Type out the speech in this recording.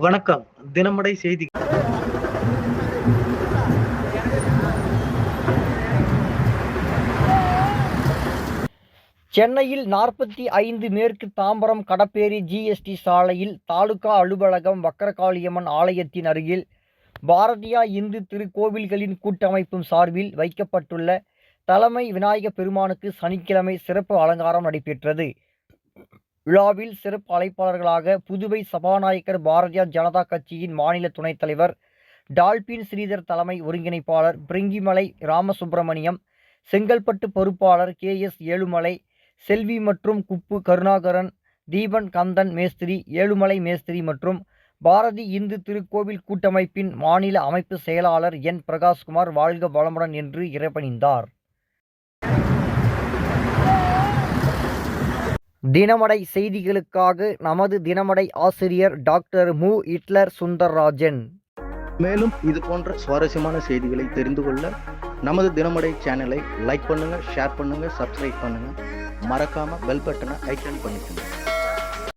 வணக்கம். தினமடை செய்தி. சென்னையில் 45 மேற்கு தாம்பரம் கடப்பேரி ஜிஎஸ்டி சாலையில் தாலுகா அலுவலகம் வக்கரகாளியம்மன் ஆலயத்தின் அருகில் பாரதியா இந்து திருக்கோவில்களின் கூட்டமைப்பும் சார்பில் வைக்கப்பட்டுள்ள தலைமை விநாயக பெருமானுக்கு சனிக்கிழமை சிறப்பு அலங்காரம் நடைபெற்றது. விழாவில் சிறப்பு அழைப்பாளர்களாக புதுவை சபாநாயகர் பாரதிய ஜனதா கட்சியின் மாநில துணைத் தலைவர் டால்பின் ஸ்ரீதர், தலைமை ஒருங்கிணைப்பாளர் பிரிங்கிமலை ராமசுப்பிரமணியம், செங்கல்பட்டு பொறுப்பாளர் KS ஏழுமலை, செல்வி மற்றும் குப்பு கருணாகரன், தீபன் கந்தன் மேஸ்திரி, ஏழுமலை மேஸ்திரி மற்றும் பாரதி இந்து திருக்கோவில் கூட்டமைப்பின் மாநில அமைப்பு செயலாளர் N பிரகாஷ்குமார் வாழ்க வளமுடன் என்று இறைபணிந்தார். தினமடை செய்திகளுக்காக நமது தினமடை ஆசிரியர் டாக்டர் மு. ஹிட்லர் சுந்தர்ராஜன். மேலும் இது போன்ற சுவாரஸ்யமான செய்திகளை தெரிந்து கொள்ள நமது தினமடை சேனலை லைக் பண்ணுங்க, ஷேர் பண்ணுங்க, சப்ஸ்கிரைப் பண்ணுங்க. மறக்காம பெல் பட்டனை ஐகான் பண்ணிக்கோங்க.